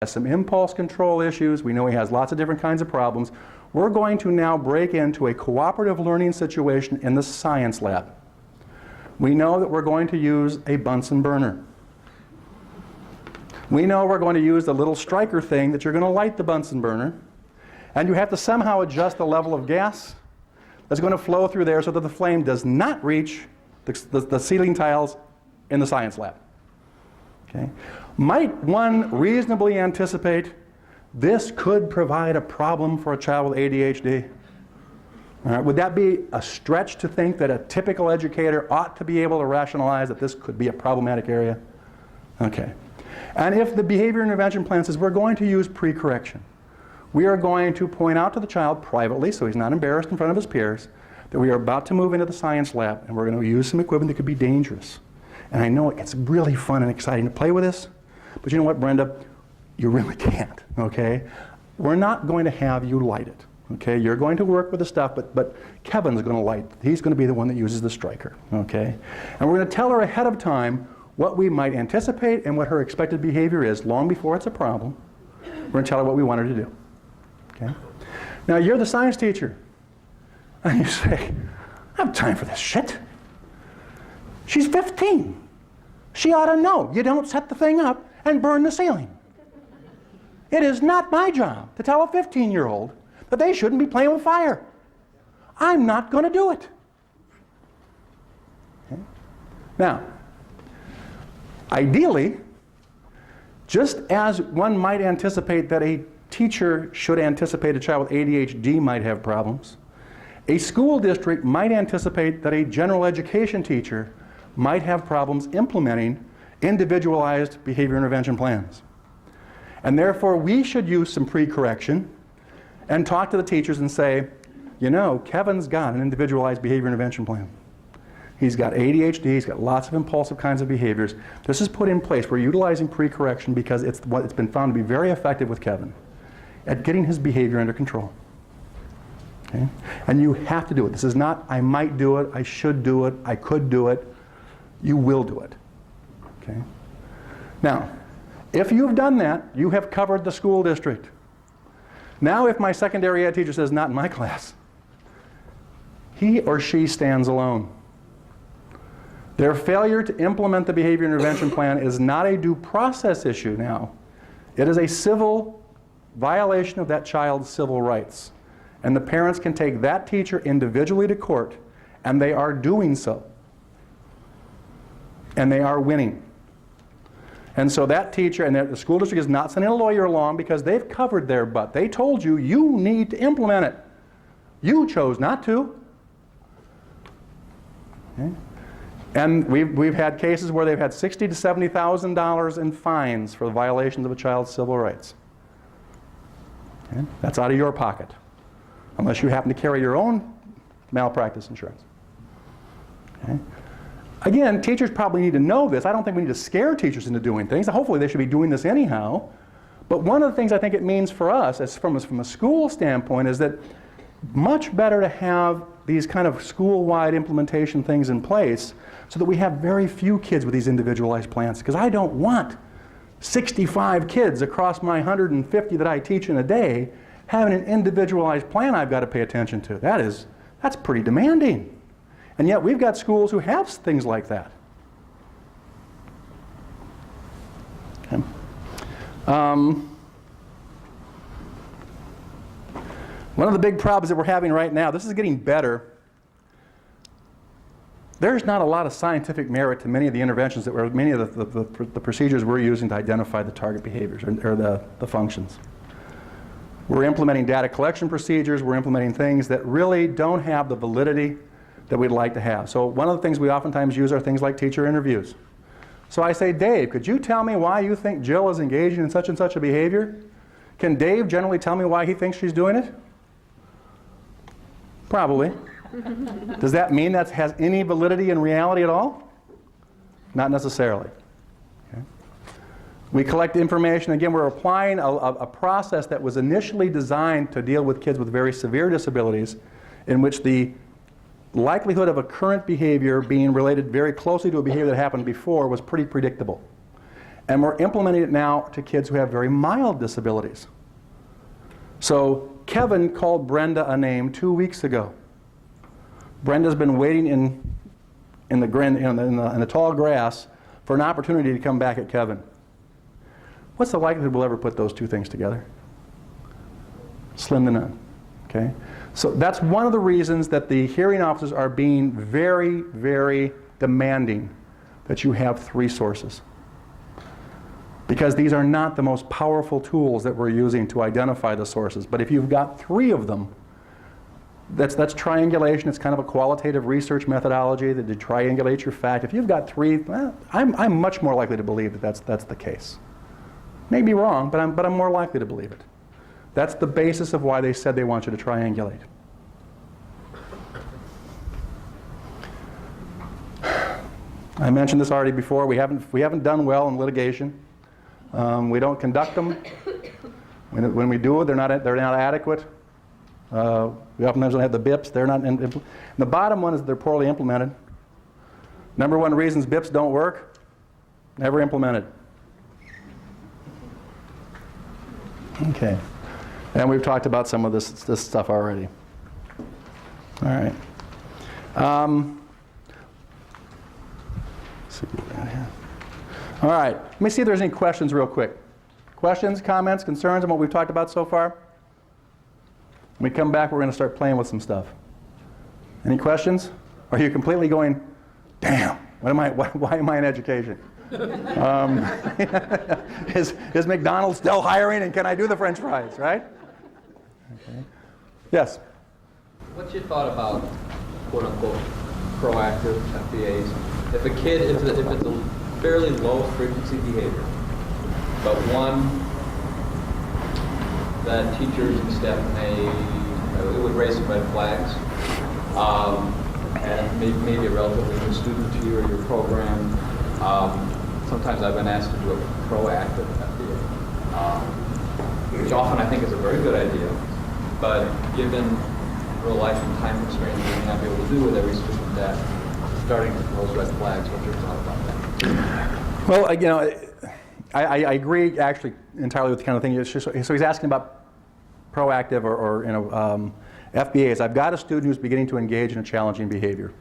has some impulse control issues. We know he has lots of different kinds of problems. We're going to now break into a cooperative learning situation in the science lab. We know that we're going to use a Bunsen burner. We know we're going to use the little striker thing that you're going to light the Bunsen burner. And you have to somehow adjust the level of gas that's going to flow through there so that the flame does not reach the ceiling tiles in the science lab. Okay? Might one reasonably anticipate this could provide a problem for a child with ADHD? All right, would that be a stretch to think that a typical educator ought to be able to rationalize that this could be a problematic area? Okay. And if the behavior intervention plan says we're going to use pre-correction, we are going to point out to the child privately, so he's not embarrassed in front of his peers, that we are about to move into the science lab and we're going to use some equipment that could be dangerous. And I know it's really fun and exciting to play with this, but you know what, Brenda? You really can't, okay? We're not going to have you light it, okay? You're going to work with the stuff, but Kevin's going to light it. He's going to be the one that uses the striker, okay? And we're going to tell her ahead of time what we might anticipate and what her expected behavior is long before it's a problem. We're going to tell her what we want her to do, okay? Now, you're the science teacher, and you say, I have time for this shit. She's 15. She ought to know you don't set the thing up and burn the ceiling. It is not my job to tell a 15-year-old that they shouldn't be playing with fire. I'm not going to do it. Okay? Now, ideally, just as one might anticipate that a teacher should anticipate a child with ADHD might have problems, a school district might anticipate that a general education teacher might have problems implementing individualized behavior intervention plans. And therefore, we should use some pre-correction and talk to the teachers and say, you know, Kevin's got an individualized behavior intervention plan. He's got ADHD, he's got lots of impulsive kinds of behaviors. This is put in place. We're utilizing pre-correction because it's been found to be very effective with Kevin at getting his behavior under control. Okay? And you have to do it. This is not, I might do it, I should do it, I could do it. You will do it. Okay? Now, if you've done that, you have covered the school district. Now if my secondary ed teacher says, not in my class, he or she stands alone. Their failure to implement the behavior intervention plan is not a due process issue now. It is a civil violation of that child's civil rights. And the parents can take that teacher individually to court, and they are doing so. And they are winning. And so that teacher, and the school district is not sending a lawyer along because they've covered their butt. They told you, you need to implement it. You chose not to. Okay? And we've had cases where they've had $60,000 to $70,000 in fines for the violations of a child's civil rights. Okay? That's out of your pocket, unless you happen to carry your own malpractice insurance. Okay? Again, teachers probably need to know this. I don't think we need to scare teachers into doing things. Hopefully they should be doing this anyhow. But one of the things I think it means for us, as from a school standpoint, is that much better to have these kind of school-wide implementation things in place so that we have very few kids with these individualized plans. Because I don't want 65 kids across my 150 that I teach in a day having an individualized plan I've got to pay attention to. That's pretty demanding. And yet we've got schools who have things like that. Okay. One of the big problems that we're having right now, this is getting better. There's not a lot of scientific merit to many of the interventions that many of the procedures we're using to identify the target behaviors or the functions. We're implementing data collection procedures. We're implementing things that really don't have the validity that we'd like to have. So one of the things we oftentimes use are things like teacher interviews. So I say, Dave, could you tell me why you think Jill is engaging in such and such a behavior? Can Dave generally tell me why he thinks she's doing it? Probably. Does that mean that has any validity in reality at all? Not necessarily. Okay. We collect information. Again, we're applying a process that was initially designed to deal with kids with very severe disabilities, in which the likelihood of a current behavior being related very closely to a behavior that happened before was pretty predictable. And we're implementing it now to kids who have very mild disabilities. So Kevin called Brenda a name 2 weeks ago. Brenda's been waiting in the tall grass for an opportunity to come back at Kevin. What's the likelihood we'll ever put those two things together? Slim to none. Okay? So that's one of the reasons that the hearing officers are being very, very demanding that you have 3 sources. Because these are not the most powerful tools that we're using to identify the sources. But if you've got 3 of them, that's triangulation. It's kind of a qualitative research methodology that you triangulate your fact. If you've got 3, well, I'm much more likely to believe that that's the case. May be wrong, but I'm more likely to believe it. That's the basis of why they said they want you to triangulate. I mentioned this already before. We haven't done well in litigation. We don't conduct them. When we do, they're not adequate. We oftentimes don't have the BIPs. They're not. The bottom one is they're poorly implemented. Number 1 reasons BIPs don't work: never implemented. Okay, and we've talked about some of this stuff already. All right. Let's see what here. All right. Let me see if there's any questions real quick. Questions, comments, concerns on what we've talked about so far? When we come back, we're going to start playing with some stuff. Any questions? Or are you completely going, damn, why am I in education? Is McDonald's still hiring, and can I do the French fries, right? Okay. Yes? What's your thought about, quote-unquote, proactive FBAs? If a kid, if it's a fairly low-frequency behavior, but one that teachers and staff it would raise some red flags, and maybe a relatively new student to you or your program. Sometimes I've been asked to do a proactive FBA, which often I think is a very good idea, but given real life and time constraints, we may not be able to do with every student that starting to those red flags. What's your thought about that? Well, I agree actually entirely with the kind of thing. So he's asking about proactive or FBAs. I've got a student who's beginning to engage in a challenging behavior.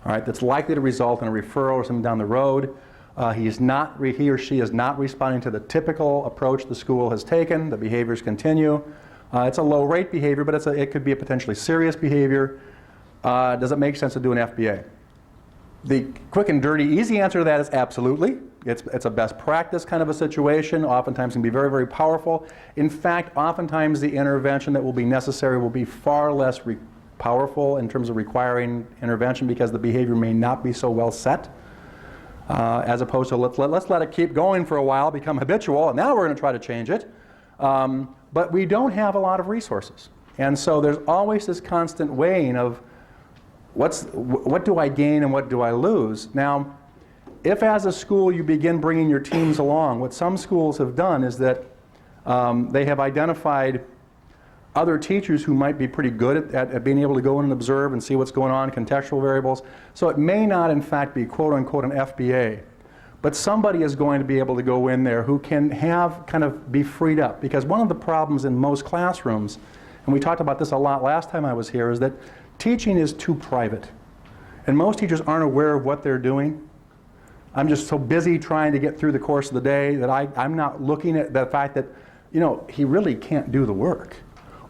All right, that's likely to result in a referral or something down the road. He or she is not responding to the typical approach the school has taken. The behaviors continue. It's a low rate behavior, but it could be a potentially serious behavior. Does it make sense to do an FBA? The quick and dirty, easy answer to that is absolutely. It's a best practice kind of a situation. Oftentimes can be very, very powerful. In fact, oftentimes the intervention that will be necessary will be far less powerful in terms of requiring intervention because the behavior may not be so well set. As opposed to let's let it keep going for a while, become habitual, and now we're going to try to change it. But we don't have a lot of resources. And so there's always this constant weighing of what do I gain and what do I lose? Now, if as a school you begin bringing your teams along, what some schools have done is that they have identified other teachers who might be pretty good at being able to go in and observe and see what's going on, contextual variables. So it may not in fact be quote unquote an FBA, but somebody is going to be able to go in there who can be freed up. Because one of the problems in most classrooms, and we talked about this a lot last time I was here, is that teaching is too private. And most teachers aren't aware of what they're doing. I'm just so busy trying to get through the course of the day that I'm not looking at the fact that, he really can't do the work.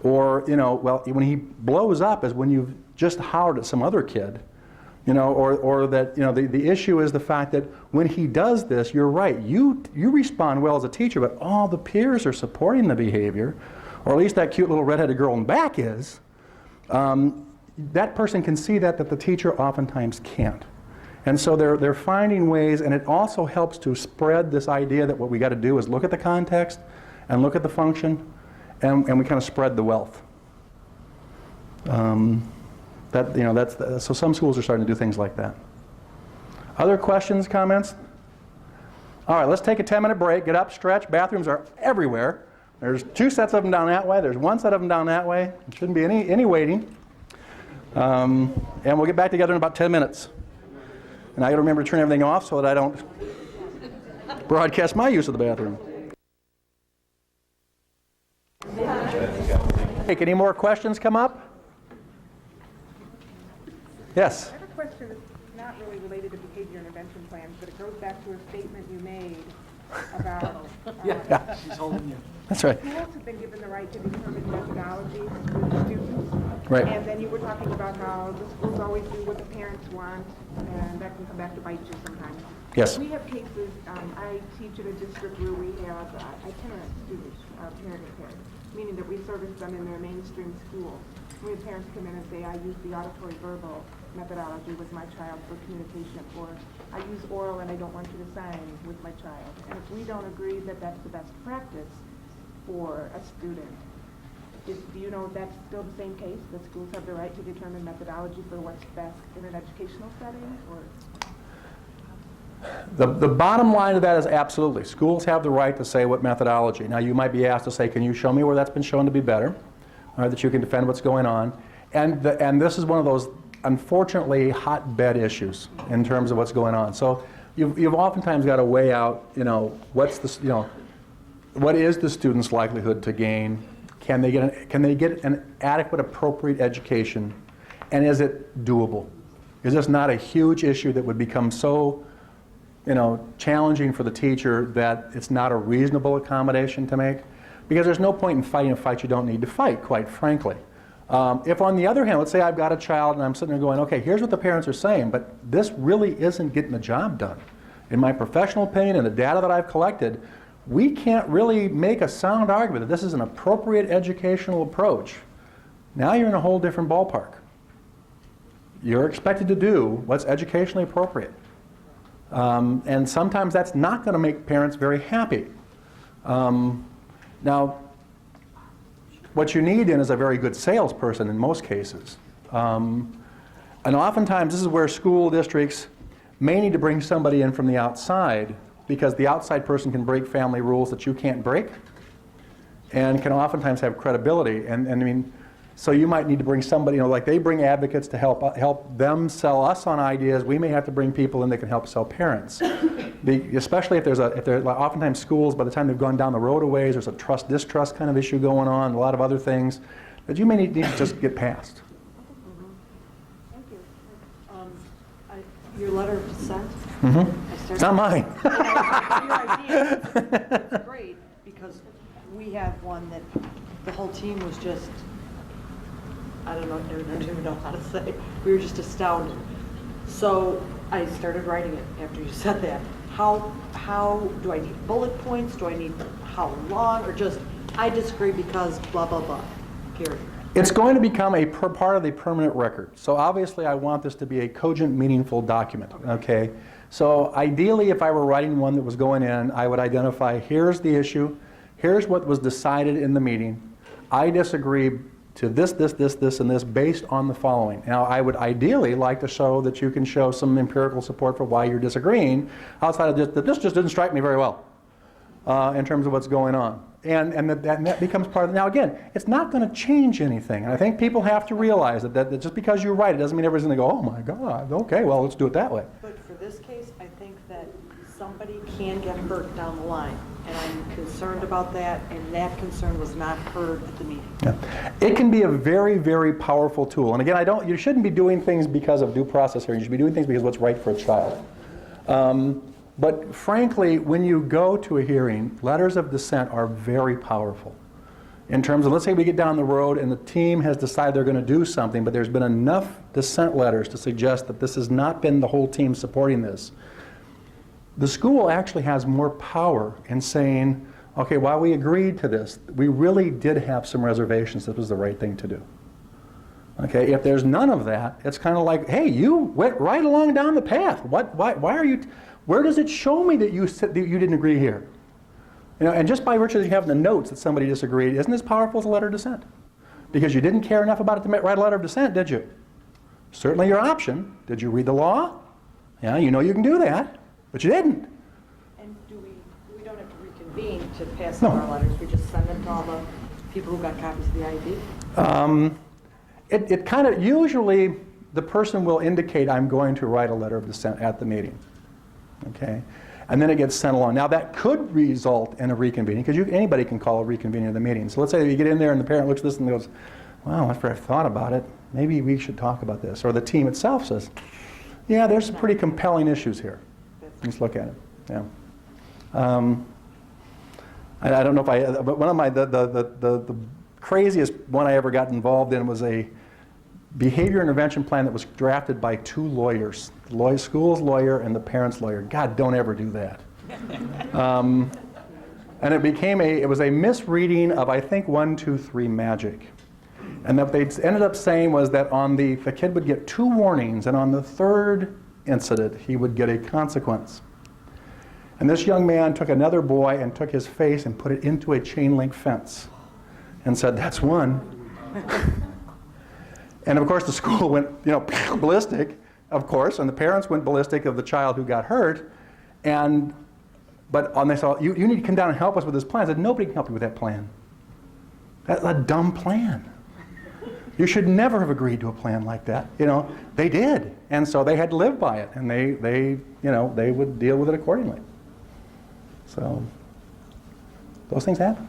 Or, when he blows up is when you've just hollered at some other kid, or that, the issue is the fact that when he does this, you're right, you respond well as a teacher, but all the peers are supporting the behavior, or at least that cute little redheaded girl in the back is. That person can see that the teacher oftentimes can't. And so they're finding ways, and it also helps to spread this idea that what we got to do is look at the context and look at the function, and we kind of spread the wealth. So some schools are starting to do things like that. Other questions, comments? All right, let's take a 10-minute break, get up, stretch. Bathrooms are everywhere. There's 2 sets of them down that way. There's 1 set of them down that way. There shouldn't be any waiting. And we'll get back together in about 10 minutes. And I got to remember to turn everything off so that I don't broadcast my use of the bathroom. Hey, any more questions come up? Yes? I have a question that's not really related to behavior intervention plans, but it goes back to a statement you made about Yeah. She's holding you. That's right. schools have been given the right to determine methodologies with the students. Right. And then you were talking about how the schools always do what the parents want, and that can come back to bite you sometimes. Yes. We have cases, I teach in a district where we have itinerant students, parent impaired, meaning that we service them in their mainstream schools. We have parents come in and say, I use the auditory verbal methodology with my child for communication, or I use oral and I don't want you to sign with my child. And if we don't agree that that's the best practice for a student, do you know if that's still the same case, that schools have the right to determine methodology for what's best in an educational setting, or? The bottom line of that is absolutely. Schools have the right to say what methodology. Now, you might be asked to say, can you show me where that's been shown to be better, or that you can defend what's going on? And this is one of those, unfortunately, hotbed issues in terms of what's going on. So you've oftentimes got to weigh out, what is the student's likelihood to gain? Can they get an adequate, appropriate education? And is it doable? Is this not a huge issue that would become so challenging for the teacher that it's not a reasonable accommodation to make? Because there's no point in fighting a fight you don't need to fight, quite frankly. If on the other hand, let's say I've got a child and I'm sitting there going, okay, here's what the parents are saying, but this really isn't getting the job done. In my professional opinion and the data that I've collected, we can't really make a sound argument that this is an appropriate educational approach. Now you're in a whole different ballpark. You're expected to do what's educationally appropriate. And sometimes that's not going to make parents very happy. Now, what you need is a very good salesperson in most cases. And oftentimes this is where school districts may need to bring somebody in from the outside, because the outside person can break family rules that you can't break, and can oftentimes have credibility. And I mean, so you might need to bring somebody, like they bring advocates to help them sell us on ideas. We may have to bring people in that can help sell parents. Especially if oftentimes schools, by the time they've gone down the road a ways, there's a trust-distrust kind of issue going on, a lot of other things that you may need to just get past. Thank you. Your letter of dissent? It's not mine. Your idea, it's great, because we have one that the whole team was just, I don't even know how to say. We were just astounded. So I started writing it after you said that. How do I need bullet points? Do I need how long? Or just, I disagree because blah, blah, blah, period. It's going to become a part of the permanent record. So obviously I want this to be a cogent, meaningful document, okay? So ideally, if I were writing one that was going in, I would identify, here's the issue, here's what was decided in the meeting. I disagree to this, and this based on the following. Now, I would ideally like to show that you can show some empirical support for why you're disagreeing, outside of just that this just didn't strike me very well in terms of what's going on. And that becomes part of it. Now, again, it's not going to change anything. And I think people have to realize that just because you write it doesn't mean everybody's going to go, oh my God, okay, well, let's do it that way. But for this case, I think that somebody can get hurt down the line. And I'm concerned about that, and that concern was not heard at the meeting. Yeah. It can be a very, very powerful tool. And again, you shouldn't be doing things because of due process here. You should be doing things because of what's right for a child. But frankly, when you go to a hearing, letters of dissent are very powerful. In terms of, let's say we get down the road and the team has decided they're going to do something, but there's been enough dissent letters to suggest that this has not been the whole team supporting this. The school actually has more power in saying, okay, while we agreed to this, we really did have some reservations that was the right thing to do. Okay, if there's none of that, it's kind of like, hey, you went right along down the path. Why are you, where does it show me that you didn't agree here? And just by virtue of having the notes that somebody disagreed, isn't as powerful as a letter of dissent? Because you didn't care enough about it to write a letter of dissent, did you? Certainly your option. Did you read the law? Yeah, you know you can do that, but you didn't. And we don't have to reconvene to pass on our letters. We just send them to all the people who got copies of the IEP? It kind of, usually the person will indicate, I'm going to write a letter of dissent at the meeting. Okay? and then it gets sent along. Now that could result in a reconvening, because anybody can call a reconvening of the meeting. So let's say that you get in there and the parent looks at this and goes, wow, after I've thought about it, maybe we should talk about this. Or the team itself says, yeah, there's some pretty compelling issues here. Let's look at it. Yeah. I don't know if but one of the craziest one I ever got involved in was a behavior intervention plan that was drafted by 2 lawyers, the school's lawyer and the parent's lawyer. God, don't ever do that. And it was a misreading of, I think, 1, 2, 3 magic. And what they ended up saying was that the kid would get 2 warnings, and on the 3rd incident, he would get a consequence. And this young man took another boy and took his face and put it into a chain link fence and said, that's 1. And of course the school went, ballistic, of course, and the parents went ballistic of the child who got hurt. But they said, you need to come down and help us with this plan. I said, nobody can help you with that plan. That's a dumb plan. You should never have agreed to a plan like that. They did, and so they had to live by it, and they would deal with it accordingly. So those things happen.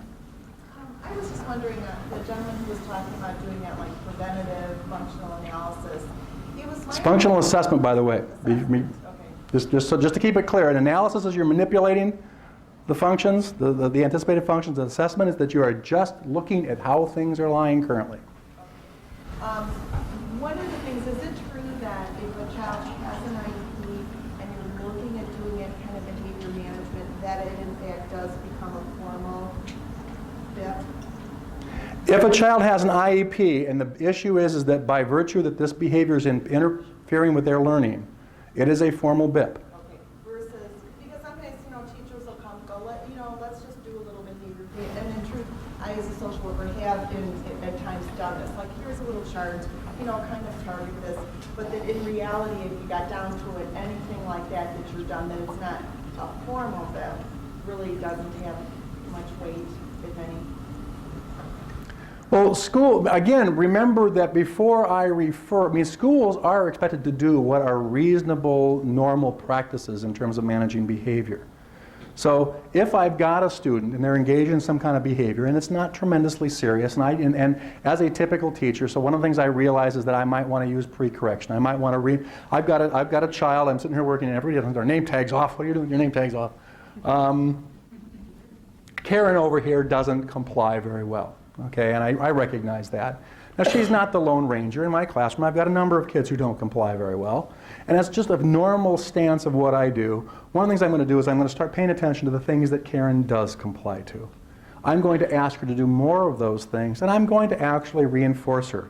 I was just wondering, the gentleman who was talking about doing that, like preventative functional analysis, he was. It's functional assessment, by the way. Okay. Just to keep it clear, an analysis is you're manipulating the functions, the anticipated functions. The assessment is that you are just looking at how things are lying currently. One of the things, is it true that if a child has an IEP and you're looking at doing it kind of behavior management, that it in fact does become a formal BIP? If a child has an IEP and the issue is that by virtue that this behavior is interfering with their learning, it is a formal BIP. Okay, versus, because sometimes, teachers will come and go, let's just do a little behavior. And in truth, I as a social worker have at times done this. Like, here's a little chart, kind of target this. But that in reality, if you got down to it, anything like that you've done, that it's not a formal BIP, really doesn't have much weight, if any. Well, again, remember that before schools are expected to do what are reasonable, normal practices in terms of managing behavior. So if I've got a student and they're engaged in some kind of behavior and it's not tremendously serious, and as a typical teacher, so one of the things I realize is that I might want to use pre-correction. I might want to I've got a child, I'm sitting here working and everybody has their name tags off. What are you doing? Your name tags off. Karen over here doesn't comply very well. Okay, and I recognize that. Now, she's not the Lone Ranger in my classroom. I've got a number of kids who don't comply very well. And that's just a normal stance of what I do. One of the things I'm going to do is I'm going to start paying attention to the things that Karen does comply to. I'm going to ask her to do more of those things, and I'm going to actually reinforce her,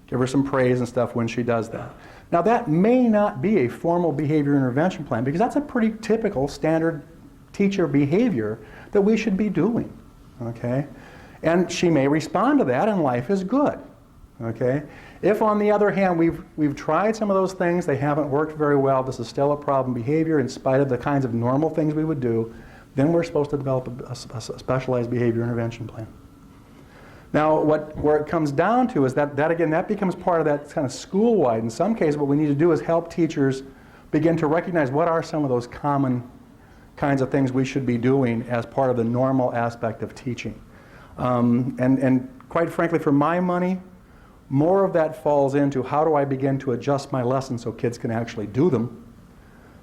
give her some praise and stuff when she does that. Now, that may not be a formal behavior intervention plan, because that's a pretty typical standard teacher behavior that we should be doing. Okay? And she may respond to that, and life is good. Okay? If, on the other hand, we've tried some of those things, they haven't worked very well, this is still a problem behavior in spite of the kinds of normal things we would do, then we're supposed to develop a specialized behavior intervention plan. Now, where it comes down to is that again, that becomes part of that kind of school-wide. In some cases, what we need to do is help teachers begin to recognize what are some of those common kinds of things we should be doing as part of the normal aspect of teaching. And quite frankly, for my money, more of that falls into how do I begin to adjust my lessons so kids can actually do them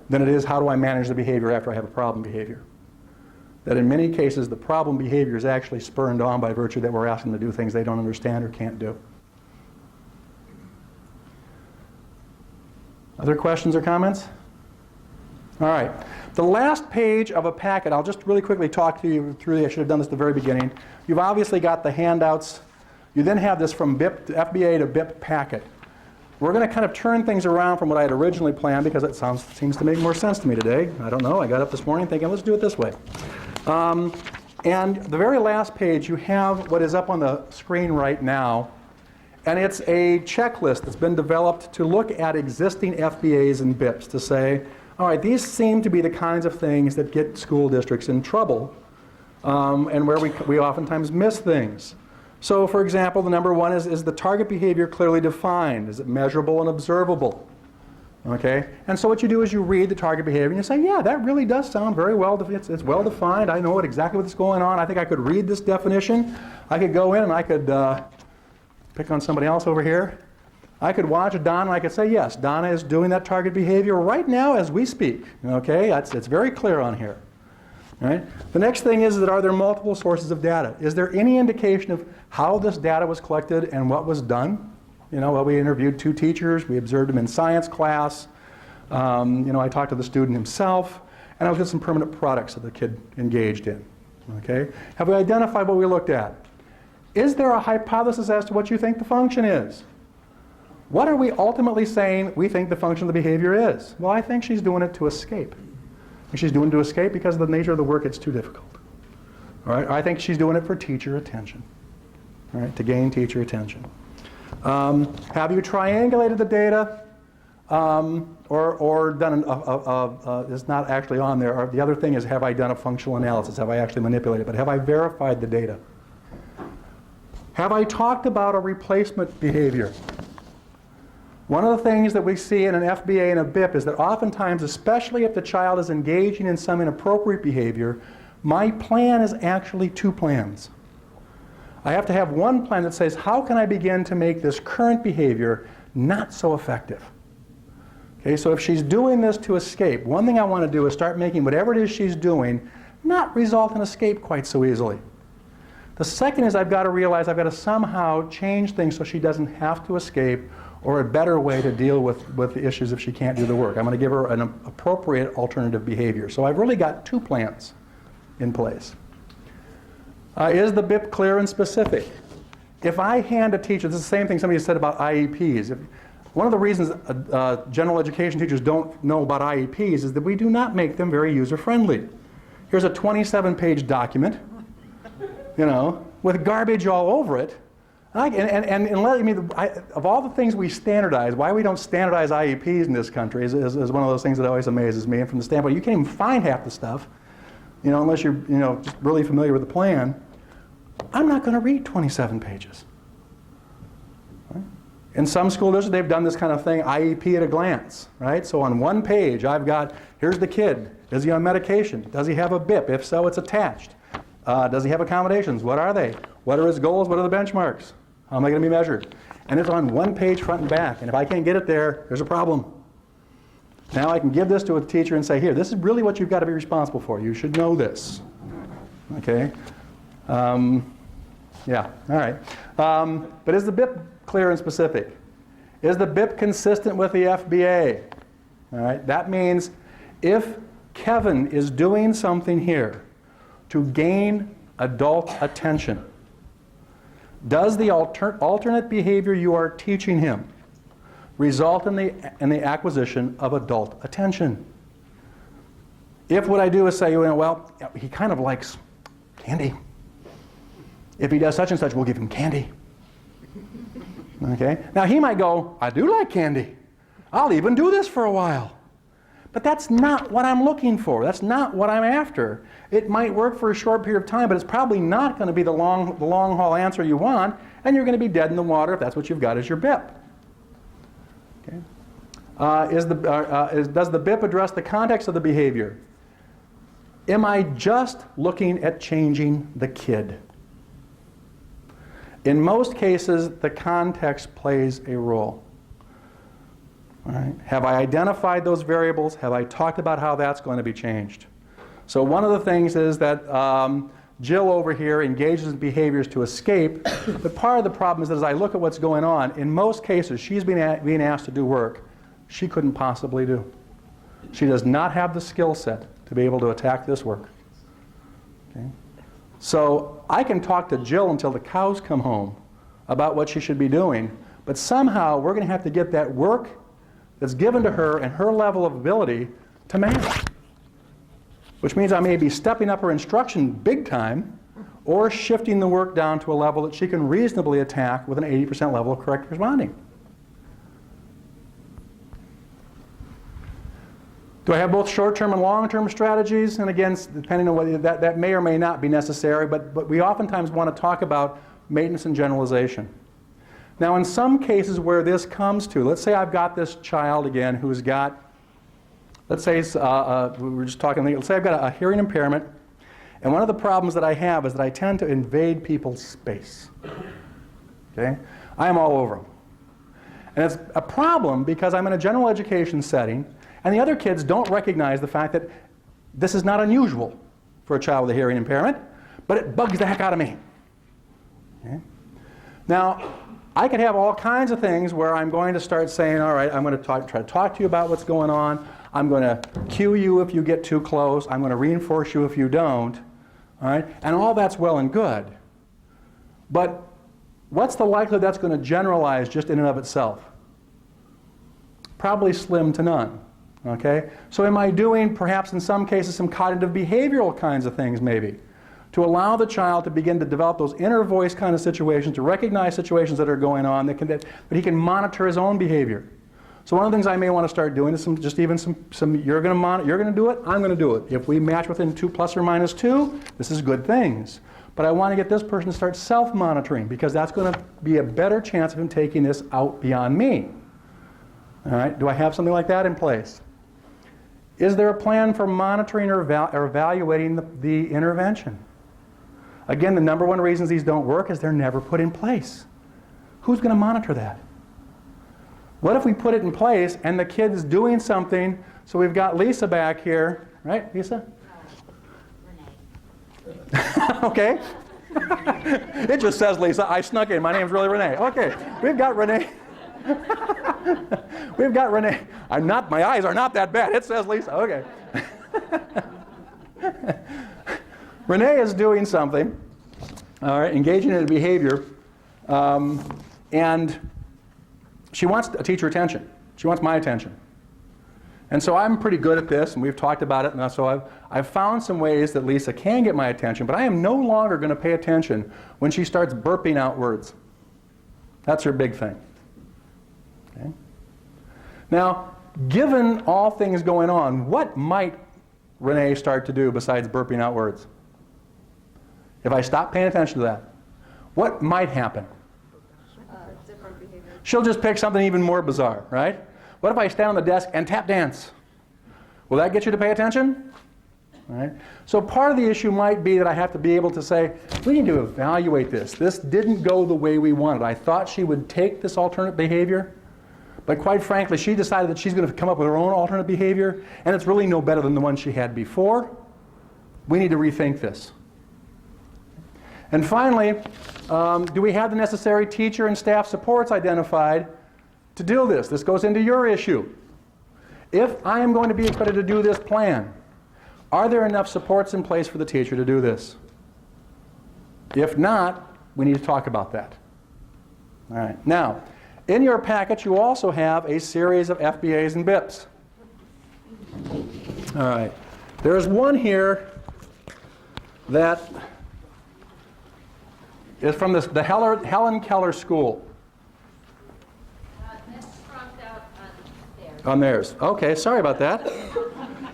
than it is how do I manage the behavior after I have a problem behavior. That in many cases, the problem behavior is actually spurred on by virtue that we're asking them to do things they don't understand or can't do. Other questions or comments? All right. The last page of a packet, I'll just really quickly talk to you through. I should have done this at the very beginning. You've obviously got the handouts. You then have this from BIP to FBA to BIP packet. We're going to kind of turn things around from what I had originally planned because it seems to make more sense to me today. I don't know. I got up this morning thinking, let's do it this way. And the very last page, you have what is up on the screen right now. And it's a checklist that's been developed to look at existing FBAs and BIPs to say, all right, these seem to be the kinds of things that get school districts in trouble and where we oftentimes miss things. So, for example, the number one is the target behavior clearly defined? Is it measurable and observable? Okay? And so what you do is you read the target behavior and you say, yeah, that really does sound very well, it's well defined. I know exactly what's going on. I think I could read this definition. I could go in and I could pick on somebody else over here. I could watch Donna and I could say, yes, Donna is doing that target behavior right now as we speak. Okay? It's very clear on here. All right? The next thing is that are there multiple sources of data? Is there any indication of how this data was collected and what was done? You know, well, we interviewed 2 teachers. We observed them in science class. You know, I talked to the student himself. And I looked at some permanent products that the kid engaged in. Okay? Have we identified what we looked at? Is there a hypothesis as to what you think the function is? What are we ultimately saying we think the function of the behavior is? Well, I think she's doing it to escape. And she's doing it to escape because of the nature of the work, it's too difficult. All right? I think she's doing it for teacher attention. All right? To gain teacher attention. Have you triangulated the data or done it's not actually on there. Or the other thing is, have I done a functional analysis? Have I actually manipulated? But have I verified the data? Have I talked about a replacement behavior? One of the things that we see in an FBA and a BIP is that oftentimes, especially if the child is engaging in some inappropriate behavior, my plan is actually 2 plans. I have to have one plan that says, how can I begin to make this current behavior not so effective? Okay, so if she's doing this to escape, one thing I want to do is start making whatever it is she's doing not result in escape quite so easily. The second is I've got to realize I've got to somehow change things so she doesn't have to escape, or a better way to deal with the issues if she can't do the work. I'm going to give her an appropriate alternative behavior. So I've really got 2 plans in place. Is the BIP clear and specific? If I hand a teacher, this is the same thing somebody said about IEPs. One of the reasons general education teachers don't know about IEPs is that we do not make them very user-friendly. Here's a 27-page document, you know, with garbage all over it. Of all the things we standardize, why we don't standardize IEPs in this country is one of those things that always amazes me. And from the standpoint, you can't even find half the stuff, you know, unless you're, you know, just really familiar with the plan. I'm not going to read 27 pages. Right? In some school districts, they've done this kind of thing, IEP at a glance, right? So on one page, I've got, here's the kid. Is he on medication? Does he have a BIP? If so, it's attached. Does he have accommodations? What are they? What are his goals? What are the benchmarks? How am I going to be measured? And it's on one page, front and back. And if I can't get it there, there's a problem. Now I can give this to a teacher and say, here, this is really what you've got to be responsible for. You should know this. Okay? Yeah, all right. But is the BIP clear and specific? Is the BIP consistent with the FBA? All right, that means if Kevin is doing something here to gain adult attention, does the alternate behavior you are teaching him result in the acquisition of adult attention? If what I do is say, well, he kind of likes candy. If he does such and such, we'll give him candy. Okay? Now he might go, I do like candy. I'll even do this for a while. But that's not what I'm looking for. That's not what I'm after. It might work for a short period of time, but it's probably not going to be the long haul answer you want, and you're going to be dead in the water if that's what you've got as your BIP. Okay? Does the BIP address the context of the behavior? Am I just looking at changing the kid? In most cases, the context plays a role. All right. Have I identified those variables? Have I talked about how that's going to be changed? So one of the things is that Jill over here engages in behaviors to escape, but part of the problem is that as I look at what's going on, in most cases she's being asked to do work she couldn't possibly do. She does not have the skill set to be able to attack this work. Okay? So I can talk to Jill until the cows come home about what she should be doing, but somehow we're going to have to get that work that's given to her and her level of ability to match. Which means I may be stepping up her instruction big time or shifting the work down to a level that she can reasonably attack with an 80% level of correct responding. Do I have both short-term and long-term strategies? And again, depending on whether that may or may not be necessary, but we oftentimes want to talk about maintenance and generalization. Now, in some cases where this comes to, let's say I've got this child again who's got, let's say, we were just talking, let's say I've got a hearing impairment, and one of the problems that I have is that I tend to invade people's space. Okay? I am all over them. And it's a problem because I'm in a general education setting, and the other kids don't recognize the fact that this is not unusual for a child with a hearing impairment, but it bugs the heck out of me. Okay? Now, I could have all kinds of things where I'm going to start saying, all right, I'm going to try to talk to you about what's going on. I'm going to cue you if you get too close. I'm going to reinforce you if you don't. All right? And all that's well and good. But what's the likelihood that's going to generalize just in and of itself? Probably slim to none. Okay? So am I doing, perhaps in some cases, some cognitive behavioral kinds of things maybe, to allow the child to begin to develop those inner voice kind of situations, to recognize situations that are going on, that he can monitor his own behavior. So one of the things I may want to start doing is some you're going to do it, I'm going to do it. If we match within 2 plus or minus 2, this is good things. But I want to get this person to start self-monitoring, because that's going to be a better chance of him taking this out beyond me. All right? Do I have something like that in place? Is there a plan for monitoring or evaluating the intervention? Again, the number one reasons these don't work is they're never put in place. Who's going to monitor that? What if we put it in place and the kid is doing something? So we've got Lisa back here, right, Lisa? Renee. Okay. It just says Lisa. I snuck in. My name's really Renee. Okay. We've got Renee. We've got Renee. My eyes are not that bad. It says Lisa. Okay. Renee is doing something, all right, engaging in a behavior, and she wants a teacher attention. She wants my attention. And so I'm pretty good at this, and we've talked about it, and so I've found some ways that Lisa can get my attention, but I am no longer going to pay attention when she starts burping out words. That's her big thing. Okay? Now, given all things going on, what might Renee start to do besides burping out words? If I stop paying attention to that, what might happen? Different behavior. She'll just pick something even more bizarre, right? What if I stand on the desk and tap dance? Will that get you to pay attention? All right. So part of the issue might be that I have to be able to say, we need to evaluate this. This didn't go the way we wanted. I thought she would take this alternate behavior, but quite frankly, she decided that she's going to come up with her own alternate behavior, and it's really no better than the one she had before. We need to rethink this. And finally, do we have the necessary teacher and staff supports identified to do this? This goes into your issue. If I am going to be expected to do this plan, are there enough supports in place for the teacher to do this? If not, we need to talk about that. All right. Now, in your packet, you also have a series of FBAs and BIPs. All right. There's one here that is from the Helen Keller School. That's crossed out on theirs. On theirs. Okay, sorry about that.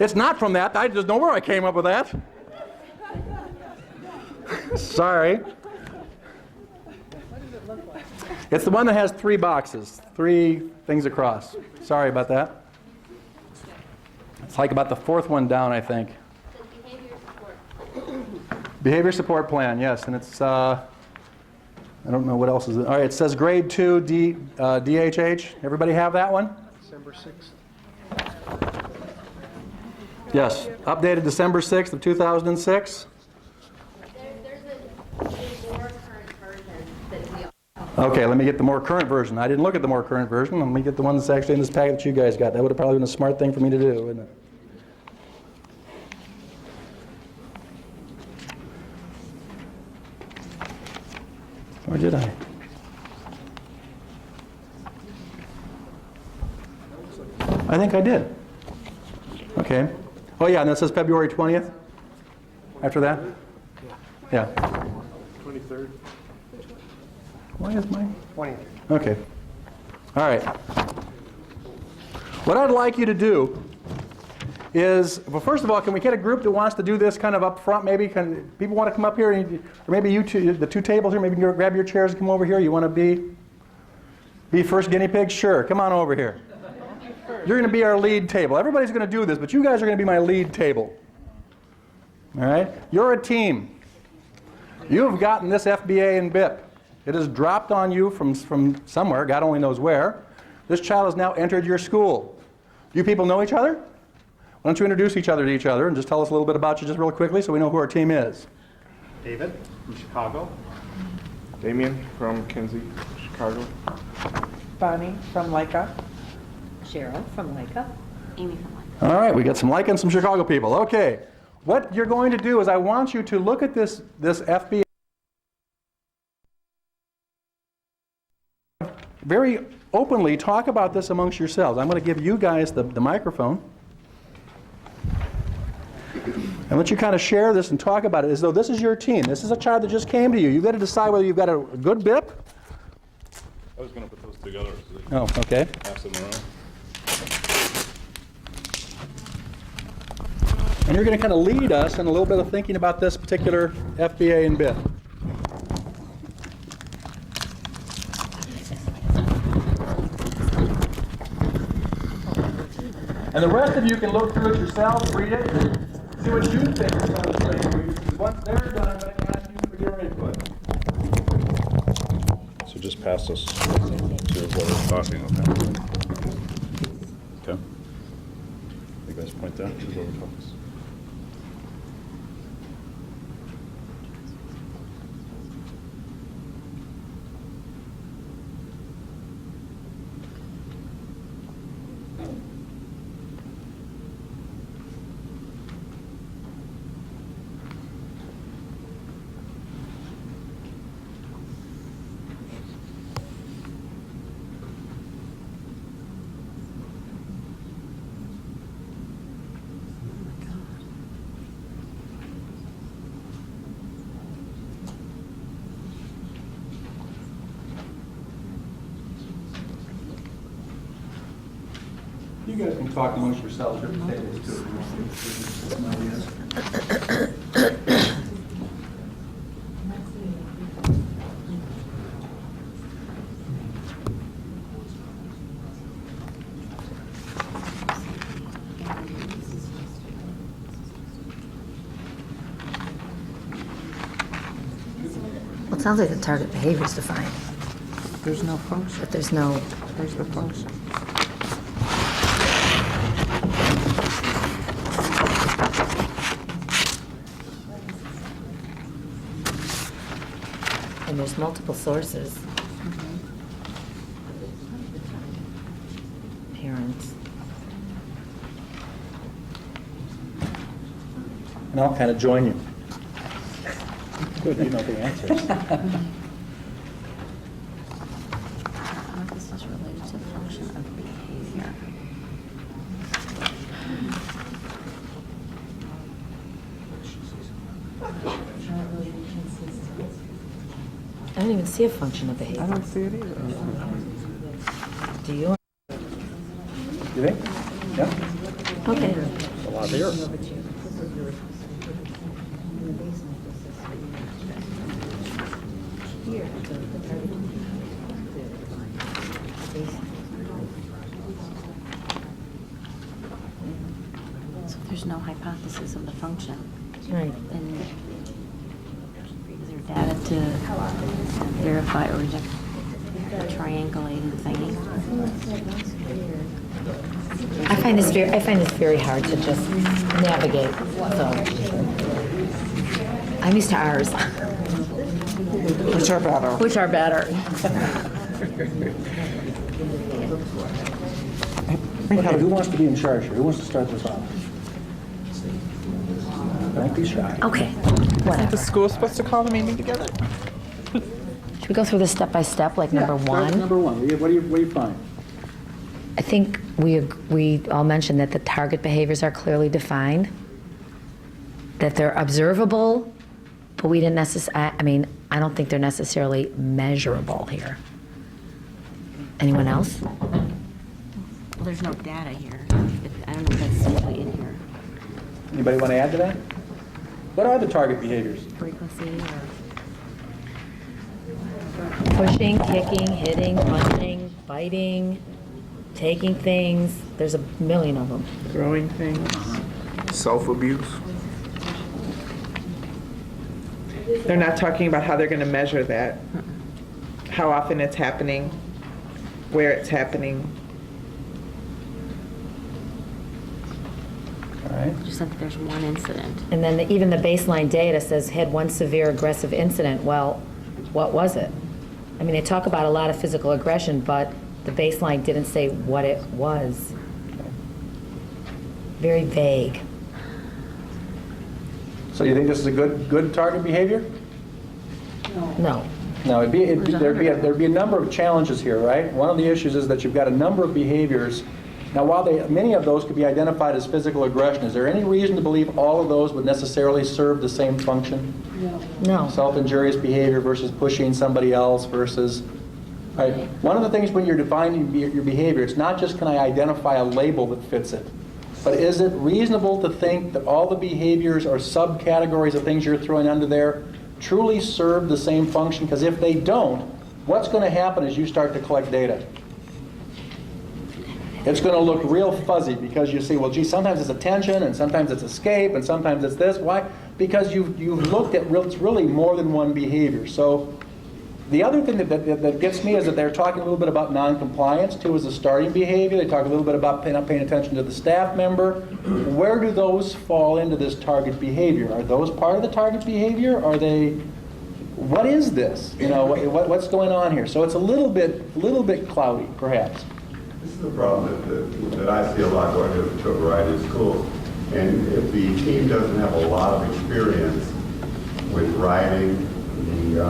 It's not from that. I just know where I came up with that. Sorry. What does it look like? It's the one that has 3 boxes, 3 things across. Sorry about that. It's like about the 4th one down, I think. It says behavior support. Behavior support plan, yes, and it's, I don't know what else is it. All right, it says grade 2 DHH. Everybody have that one? December 6th. Yes, updated December 6th of 2006. There's a more current version that we Okay, let me get the more current version. I didn't look at the more current version. Let me get the one that's actually in this packet that you guys got. That would have probably been a smart thing for me to do, wouldn't it? Or did I? I think I did. Okay. Oh yeah, and that says February 20th? After that? Yeah. 23rd. Why is mine? 20th. Okay. All right. What I'd like you to do is, well, first of all, can we get a group that wants to do this kind of up front? Maybe people want to come up here, or maybe you two, the 2 tables here, maybe you can grab your chairs and come over here. You want to be? Be first guinea pig? Sure. Come on over here. You're going to be our lead table. Everybody's going to do this, but you guys are going to be my lead table. All right? You're a team. You have gotten this FBA and BIP. It has dropped on you from somewhere, God only knows where. This child has now entered your school. You people know each other? Why don't you introduce each other to each other and just tell us a little bit about you just real quickly so we know who our team is. David from Chicago. Damien from Kinsey, Chicago. Bonnie from Leica. Cheryl from Leica. Amy from Leica. All right, we got some Leica and some Chicago people. Okay, what you're going to do is I want you to look at this FBA very openly, talk about this amongst yourselves. I'm going to give you guys the microphone. And let you kind of share this and talk about it as though this is your team. This is a child that just came to you. You've got to decide whether you've got a good BIP. I was going to put those together. So Oh, okay. pass them around. And you're going to kind of lead us in a little bit of thinking about this particular FBA and BIP. And the rest of you can look through it yourselves, read it, see what you think of some of the things. Once they're done, I'm going to ask you for your input. So just pass us to what we're talking about. Okay. You guys point that to what we're talking. You guys can talk amongst yourselves here at the tables too. If you want. Well, it sounds like the target behavior is defined, There's no function. but there's no, There's the function. and there's multiple sources. Parents. And I'll kind of join you. Good, you know the answers. This is related to the function of behavior. I don't even see a function of I behavior. don't see it either. Do you? You think? Yeah? Okay. A lot here. So there's no hypothesis of the function. Right. And is there data to verify or reject the triangulated thingy? I find this very hard to just navigate. So I'm used to ours, Which are better. which are better. Okay, who wants to be in charge here? Who wants to start this off? Don't be shy. Okay, The whatever. school's supposed to call the meeting together? Should we go through this step by step, like number one? Number one. What do you find? I think we all mentioned that the target behaviors are clearly defined, that they're observable, but we didn't necessarily, I don't think they're necessarily measurable here. Anyone else? There's no data here. I don't know if that's simply in here. Anybody want to add to that? What are the target behaviors? Frequency or... Pushing, kicking, hitting, punching, biting, taking things. There's a million of them. Throwing things. Self-abuse. They're not talking about how they're going to measure that. How often it's happening, where it's happening. All right. Just that there's one incident. And then even the baseline data says had one severe aggressive incident. Well, what was it? I mean, they talk about a lot of physical aggression, but the baseline didn't say what it was. Very vague. So you think this is a good target behavior? No. No, there'd be a number of challenges here, right? One of the issues is that you've got a number of behaviors. Now, while many of those could be identified as physical aggression, is there any reason to believe all of those would necessarily serve the same function? No. Self-injurious behavior versus pushing somebody else versus, right? One of the things when you're defining your behavior, it's not just can I identify a label that fits it, but is it reasonable to think that all the behaviors or subcategories of things you're throwing under there truly serve the same function? Because if they don't, what's going to happen as you start to collect data? It's going to look real fuzzy because you see, well, gee, sometimes it's attention, and sometimes it's escape, and sometimes it's this. Why? Because you've looked at it's really more than one behavior. So the other thing that gets me is that they're talking a little bit about noncompliance, too, as a starting behavior. They talk a little bit about not paying attention to the staff member. Where do those fall into this target behavior? Are those part of the target behavior? Are they? What is this? You know, what's going on here? So it's a little bit cloudy, perhaps. This is a problem that I see a lot going to a variety of schools. And if the team doesn't have a lot of experience with writing the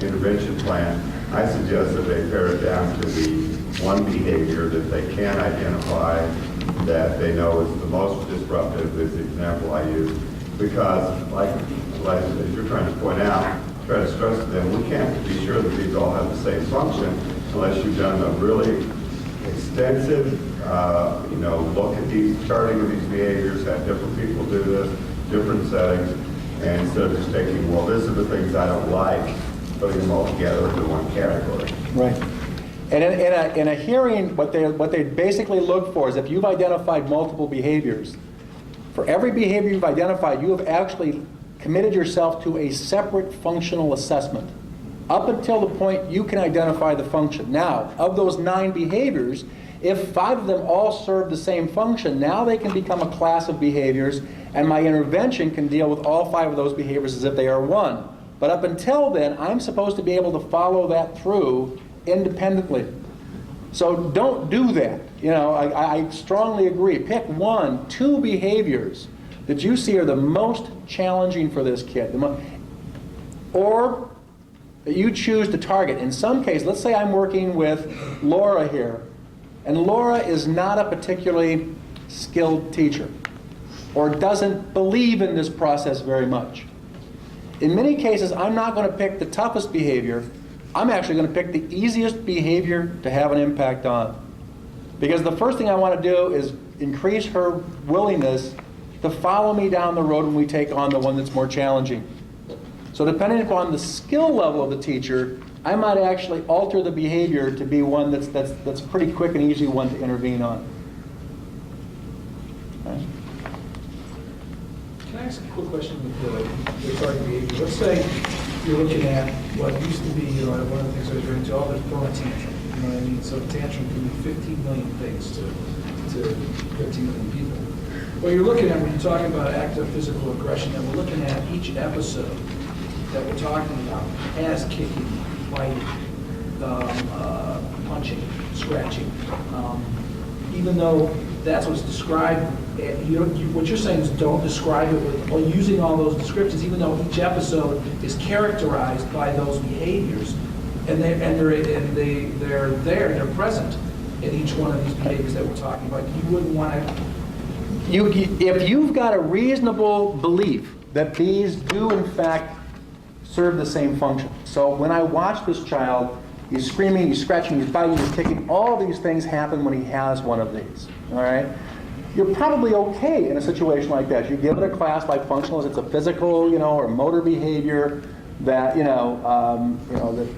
intervention plan, I suggest that they pare it down to the one behavior that they can identify that they know is the most disruptive, is the example I use. Because, like as you're trying to point out, try to stress to them, we can't be sure that these all have the same function unless you've done a really extensive, look at these, charting of these behaviors, have different people do this, different settings, and instead of just taking, well, these are the things I don't like, putting them all together into one category. Right. And in a hearing, what they basically look for is if you've identified multiple behaviors, for every behavior you've identified, you have actually committed yourself to a separate functional assessment up until the point you can identify the function. Now, of those 9 behaviors, if 5 of them all serve the same function, now they can become a class of behaviors, and my intervention can deal with all 5 of those behaviors as if they are one. But up until then, I'm supposed to be able to follow that through independently. So don't do that. You know, I strongly agree. Pick 1, 2 behaviors that you see are the most challenging for this kid. Or that you choose to target. In some case, let's say I'm working with Laura here, and Laura is not a particularly skilled teacher or doesn't believe in this process very much. In many cases, I'm not going to pick the toughest behavior. I'm actually going to pick the easiest behavior to have an impact on. Because the first thing I want to do is increase her willingness to follow me down the road when we take on the one that's more challenging. So depending upon the skill level of the teacher, I might actually alter the behavior to be one that's a pretty quick and easy one to intervene on. Okay. Can I ask a quick question with the target behavior? Let's say you're looking at what used to be, one of the things I was reading to, they're throwing a tantrum. You know what I mean? So a tantrum can be 15 million things to 15 million people. What you're looking at when you're talking about active physical aggression, and we're looking at each episode that we're talking about as kicking, biting, punching, scratching. Even though that's what's described, what you're saying is don't describe it with using all those descriptions, even though each episode is characterized by those behaviors, and they're present in each one of these behaviors that we're talking about. You wouldn't want to. If you've got a reasonable belief that these do in fact serve the same function. So when I watch this child, he's screaming, he's scratching, he's biting, he's kicking, all these things happen when he has one of these, all right? You're probably okay in a situation like that. You give it a class like functional, it's a physical, or motor behavior that, that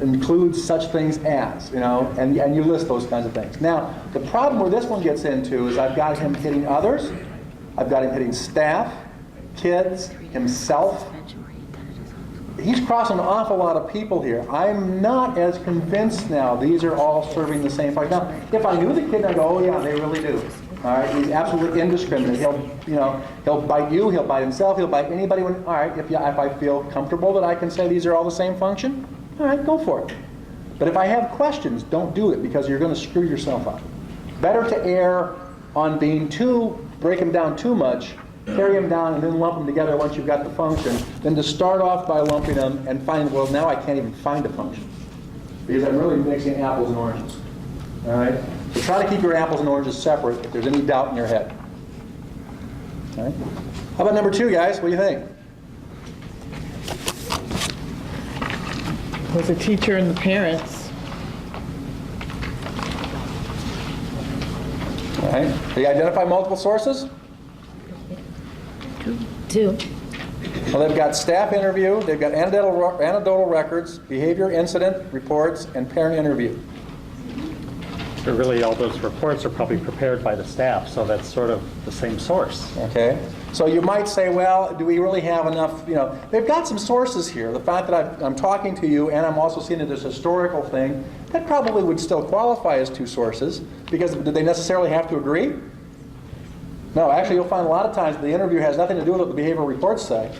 includes such things as, and you list those kinds of things. Now, the problem where this one gets into is I've got him hitting others, I've got him hitting staff, kids, himself. He's crossing an awful lot of people here. I'm not as convinced now these are all serving the same function. Now, if I knew the kid, I'd go, oh yeah, they really do. All right, he's absolutely indiscriminate. He'll bite you, he'll bite himself, he'll bite anybody. All right, if I feel comfortable that I can say these are all the same function, all right, go for it. But if I have questions, don't do it because you're going to screw yourself up. Better to err on break them down too much, carry them down and then lump them together once you've got the function, than to start off by lumping them and find, well, now I can't even find a function. Because I'm really mixing apples and oranges. All right? So try to keep your apples and oranges separate if there's any doubt in your head. All right? How about number 2, guys? What do you think? Was the teacher and the parents. All right. Do you identify multiple sources? 2. Well, they've got staff interview, they've got anecdotal records, behavior incident reports, and parent interview. So really, all those reports are probably prepared by the staff, so that's sort of the same source. Okay. So you might say, well, do we really have enough, they've got some sources here. The fact that I'm talking to you and I'm also seeing this historical thing, that probably would still qualify as 2 sources, because did they necessarily have to agree? No, actually you'll find a lot of times the interview has nothing to do with what the behavioral reports say.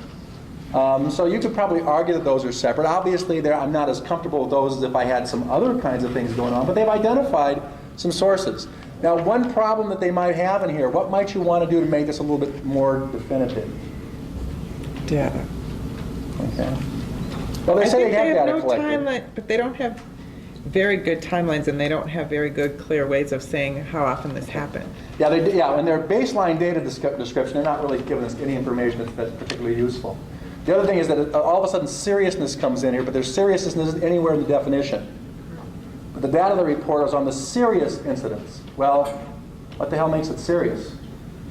So you could probably argue that those are separate. Obviously, I'm not as comfortable with those as if I had some other kinds of things going on, but they've identified some sources. Now, one problem that they might have in here, what might you want to do to make this a little bit more definitive? Data. Okay. Well, they say they have data no collected. timeline, but they don't have very good timelines, and they don't have very good, clear ways of saying how often this happened. Yeah, in their baseline data description, they're not really giving us any information that's particularly useful. The other thing is that all of a sudden seriousness comes in here, but there's seriousness isn't anywhere in the definition. But the data they report is on the serious incidents. Well, what the hell makes it serious?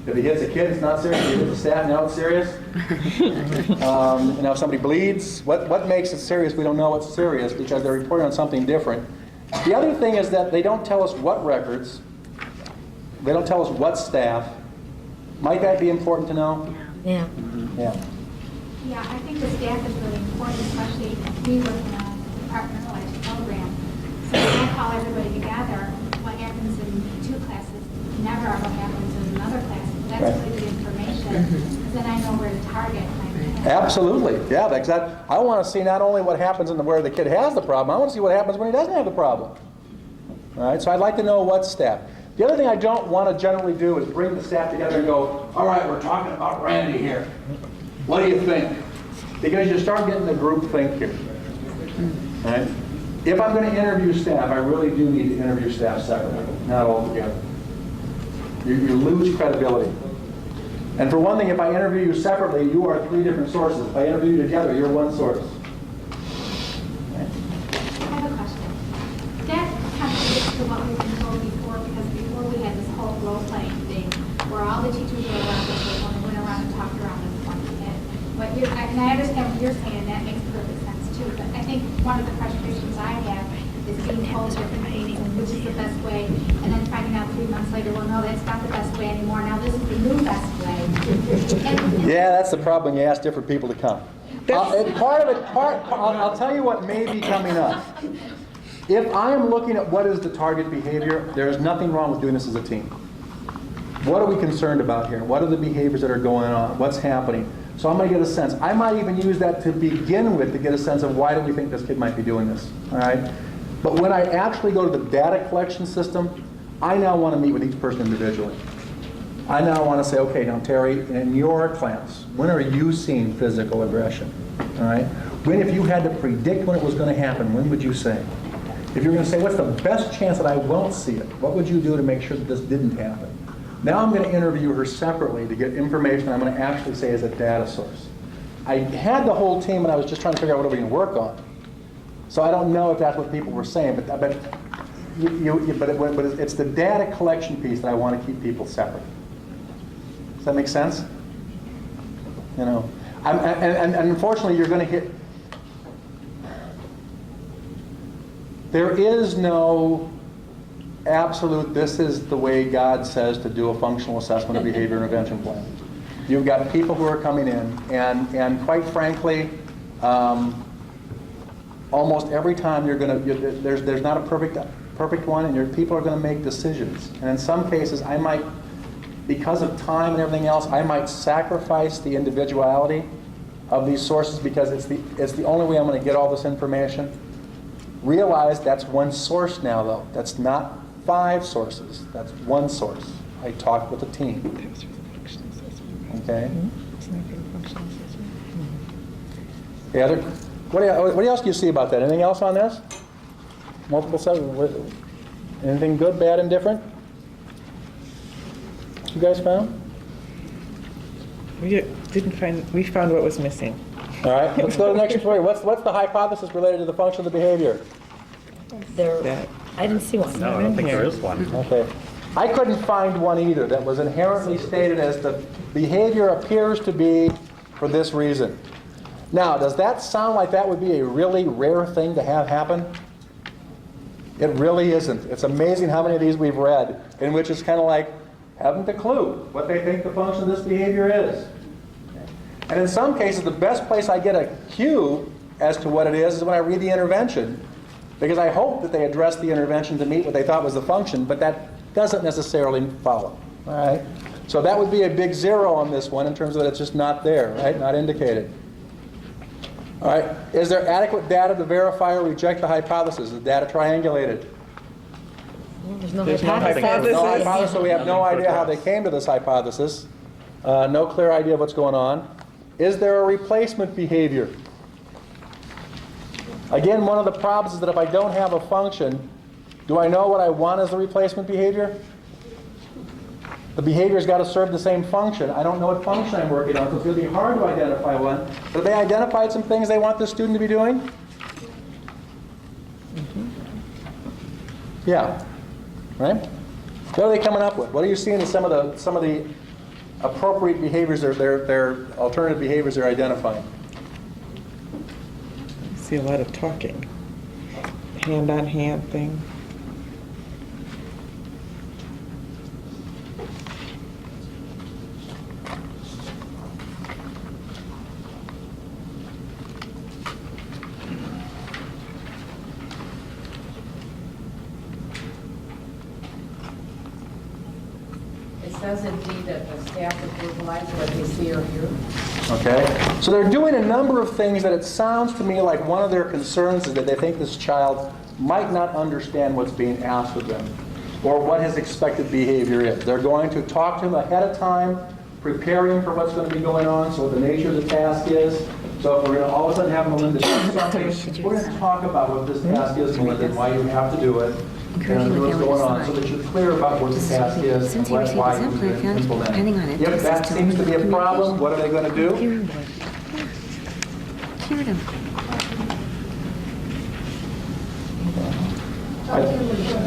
If he hits a kid, it's not serious. If he hits a staff, now it's serious. If somebody bleeds, what makes it serious? We don't know what's serious because they're reporting on something different. The other thing is that they don't tell us what records. They don't tell us what staff. Might that be important to know? Yeah. Yeah. Yeah, I think the staff is really important, especially we work in a departmentalized program. So when I call everybody together, what happens in 2 classes never ever happens in another class. That's Right. really good information, because then I know where to target my class. Absolutely. Yeah, because I want to see not only what happens where the kid has the problem, I want to see what happens when he doesn't have the problem. All right, so I'd like to know what staff. The other thing I don't want to generally do is bring the staff together and go, all right, we're talking about Randy here. What do you think? Because you start getting the group think here. All right? If I'm going to interview staff, I really do need to interview staff separately, not all together. You lose credibility. And for one thing, if I interview you separately, you are 3 different sources. If I interview you together, you're 1 source. I have a question. That contradicts to what we've been told before, because before we had this whole role-playing thing where all the teachers were around the table and went around and talked around this one kid. And I understand what you're saying, and that makes perfect sense too, but I think one of the frustrations I have is being told different things, which is the best way, and then finding out 3 months later, well, no, that's not the best way anymore. Now this is the new best way. Yeah, that's the problem when you ask different people to come. I'll tell you what may be coming up. If I am looking at what is the target behavior, there is nothing wrong with doing this as a team. What are we concerned about here? What are the behaviors that are going on? What's happening? So I'm going to get a sense. I might even use that to begin with to get a sense of why do we think this kid might be doing this. All right? But when I actually go to the data collection system, I now want to meet with each person individually. I now want to say, okay, now Terry, in your class, when are you seeing physical aggression? All right? When, if you had to predict when it was going to happen, when would you say? If you're going to say, what's the best chance that I won't see it? What would you do to make sure that this didn't happen? Now I'm going to interview her separately to get information I'm going to actually say is a data source. I had the whole team and I was just trying to figure out what are we going to work on. So I don't know if that's what people were saying, but it's the data collection piece that I want to keep people separate. Does that make sense? You know, and unfortunately you're going to hit. There is no absolute, this is the way God says to do a functional assessment of behavior intervention plan. You've got people who are coming in, and quite frankly, almost every time there's not a perfect one, and your people are going to make decisions. And in some cases, I might, because of time and everything else, I might sacrifice the individuality of these sources because it's the only way I'm going to get all this information. Realize that's one source now, though. That's not 5 sources. That's one source. I talked with a team. Okay? Yeah, what else do you see about that? Anything else on this? Multiple subjects? Anything good, bad, and different? You guys found? We found what was missing. All right, let's go to the next story. What's the hypothesis related to the function of the behavior? I didn't see one. No, I don't think there is one. Okay. I couldn't find one either that was inherently stated as the behavior appears to be for this reason. Now, does that sound like that would be a really rare thing to have happen? It really isn't. It's amazing how many of these we've read in which it's kind of like, haven't a clue what they think the function of this behavior is. And in some cases, the best place I get a cue as to what it is when I read the intervention, because I hope that they address the intervention to meet what they thought was the function, but that doesn't necessarily follow. All right? So that would be a big 0 on this one in terms of that it's just not there, right? Not indicated. All right. Is there adequate data to verify or reject the hypothesis? Is the data triangulated? There's no There's no hypothesis. hypothesis. No hypothesis, so we have no idea how they came to this hypothesis. No clear idea of what's going on. Is there a replacement behavior? Again, one of the problems is that if I don't have a function, do I know what I want as the replacement behavior? The behavior's got to serve the same function. I don't know what function I'm working on, so it's going to be hard to identify one. But have they identified some things they want the student to be doing? Yeah. Right? What are they coming up with? What are you seeing in some of the appropriate behaviors, their alternative behaviors they're identifying? I see a lot of talking. Hand-on-hand thing. It says indeed that the staff would verbalize what they see or hear. Okay? So they're doing a number of things that it sounds to me like one of their concerns is that they think this child might not understand what's being asked of them or what his expected behavior is. They're going to talk to him ahead of time, prepare him for what's going to be going on, so what the nature of the task is. So if we're going to all of a sudden have Melinda do something, we're going to talk about what this task is, Melinda, and why you have to do it. And what's going on, so that you're clear about what the task is and why you implement it. If that seems to be a problem, what are they going to do?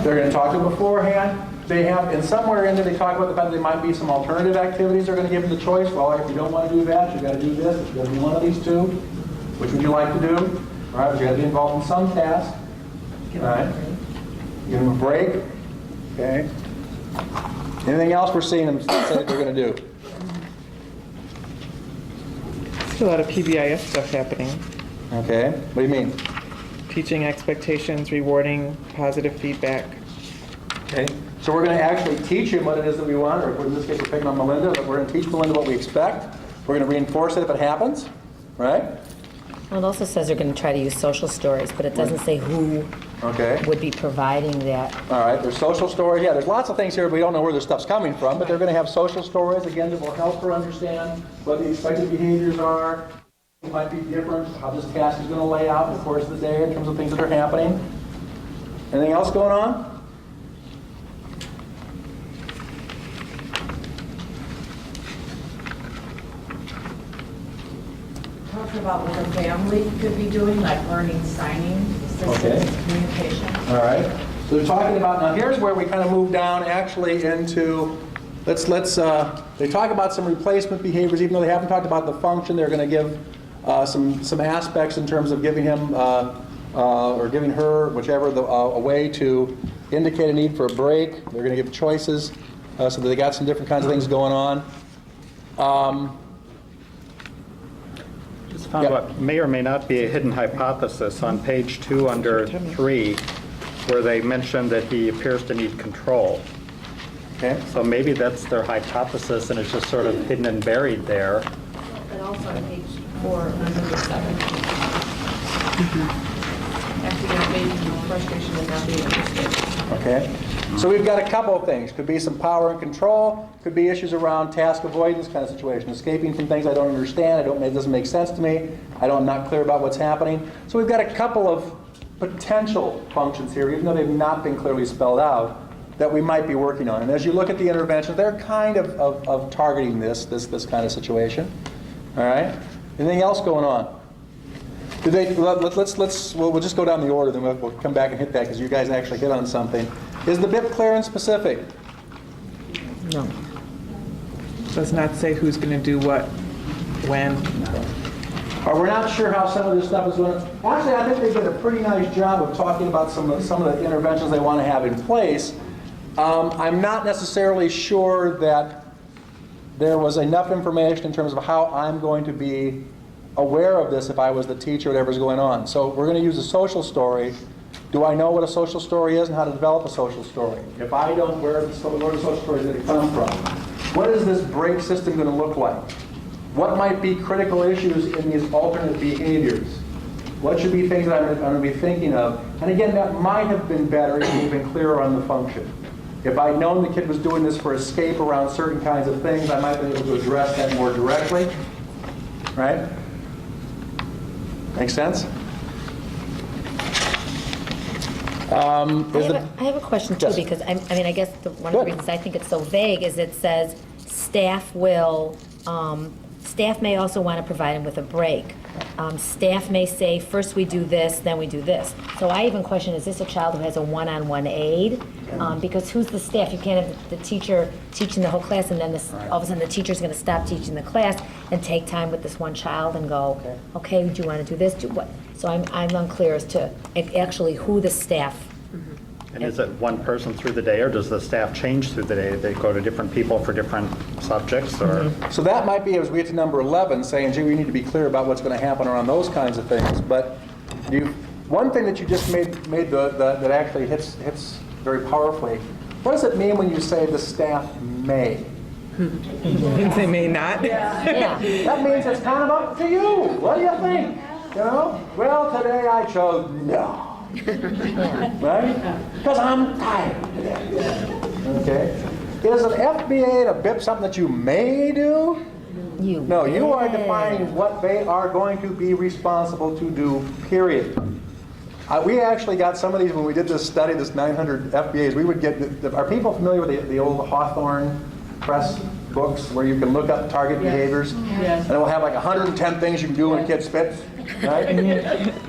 They're going to talk to them beforehand. They have, and somewhere in there, they talk about the fact that there might be some alternative activities they're going to give them the choice. Well, if you don't want to do that, you've got to do this. If you got to do one of these two, which would you like to do? All right, but you got to be involved in some task. All right. Give them a break. Okay. Anything else we're seeing them say that they're going to do? There's a lot of PBIS stuff happening. Okay. What do you mean? Teaching expectations, rewarding positive feedback. Okay. So we're going to actually teach him what it is that we want, or in this case we're picking on Melinda, but we're going to teach Melinda what we expect. We're going to reinforce it if it happens. Right? Well, it also says they're going to try to use social stories, but it doesn't say who would be providing that. All right, there's social stories. Yeah, there's lots of things here, but we don't know where this stuff's coming from, but they're going to have social stories, again, that will help her understand what the expected behaviors are. It might be different, how this task is going to lay out in the course of the day in terms of things that are happening. Anything else going on? Talk about what the family could be doing, like learning signing, assistance, communication. All right. So they're talking about, now here's where we kind of move down actually into, they talk about some replacement behaviors, even though they haven't talked about the function. They're going to give some aspects in terms of giving him or giving her, whichever, a way to indicate a need for a break. They're going to give choices so that they got some different kinds of things going on. Just found what may or may not be a hidden hypothesis on page 2 under 3, where they mentioned that he appears to need control. Okay. So maybe that's their hypothesis, and it's just sort of hidden and buried there. And also on page 4, under 7. After that, maybe frustration and not being understood. Okay. So we've got a couple of things. Could be some power and control. Could be issues around task avoidance kind of situation. Escaping from things I don't understand. It doesn't make sense to me. I'm not clear about what's happening. So we've got a couple of potential functions here, even though they've not been clearly spelled out, that we might be working on. And as you look at the interventions, they're kind of targeting this kind of situation. All right? Anything else going on? We'll just go down the order, then we'll come back and hit that because you guys actually hit on something. Is the BIP clear and specific? No. Does not say who's going to do what, when. Or we're not sure how some of this stuff is going to... Actually, I think they did a pretty nice job of talking about some of the interventions they want to have in place. I'm not necessarily sure that there was enough information in terms of how I'm going to be aware of this if I was the teacher, whatever's going on. So we're going to use a social story. Do I know what a social story is and how to develop a social story? If I don't, where the social story is going to come from? What is this break system going to look like? What might be critical issues in these alternate behaviors? What should be things that I'm going to be thinking of? And again, that might have been better if we'd been clearer on the function. If I'd known the kid was doing this for escape around certain kinds of things, I might have been able to address that more directly. Right? Make sense? I have a question too, Yes. because I guess one of the reasons I think it's so vague is it says staff will, staff may also want to provide them with a break. Staff may say, first we do this, then we do this. So I even question, is this a child who has a one-on-one aid? Because who's the staff? You can't have the teacher teaching the whole class and then all of a sudden the teacher's going to stop teaching the class and take time with this one child and go, okay, do you want to do this? Do what? So I'm unclear as to actually who the staff. And is it one person through the day, or does the staff change through the day? They go to different people for different subjects, or? So that might be, as we get to number 11, saying, gee, we need to be clear about what's going to happen around those kinds of things. But one thing that you just made that actually hits very powerfully, what does it mean when you say the staff may? They may not. Yeah. That means it's kind of up to you. What do you think? You know? Well, today I chose no. Right? Because I'm tired today. Okay? Is an FBA and a BIP something that you may do? No, you are defining what they are going to be responsible to do, period. We actually got some of these when we did this study, this 900 FBAs. We would get, are people familiar with the old Hawthorne Press books where you can look up target behaviors? Yes. And it will have like 110 things you can do when a kid spits. Right?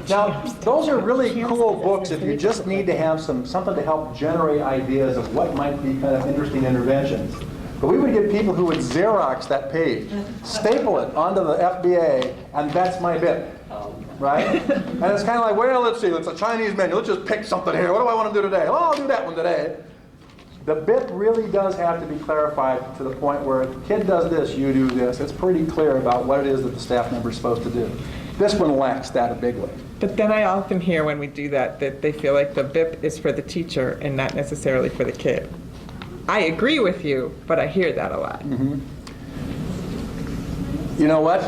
Now, those are really cool books if you just need to have something to help generate ideas of what might be kind of interesting interventions. But we would get people who would Xerox that page, staple it onto the FBA, and that's my BIP. Right? And it's kind of like, well, let's see, it's a Chinese menu. Let's just pick something here. What do I want to do today? Well, I'll do that one today. The BIP really does have to be clarified to the point where if the kid does this, you do this. It's pretty clear about what it is that the staff member is supposed to do. This one lacks that a big way. But then I often hear when we do that they feel like the BIP is for the teacher and not necessarily for the kid. I agree with you, but I hear that a lot. Mm-hmm. You know what?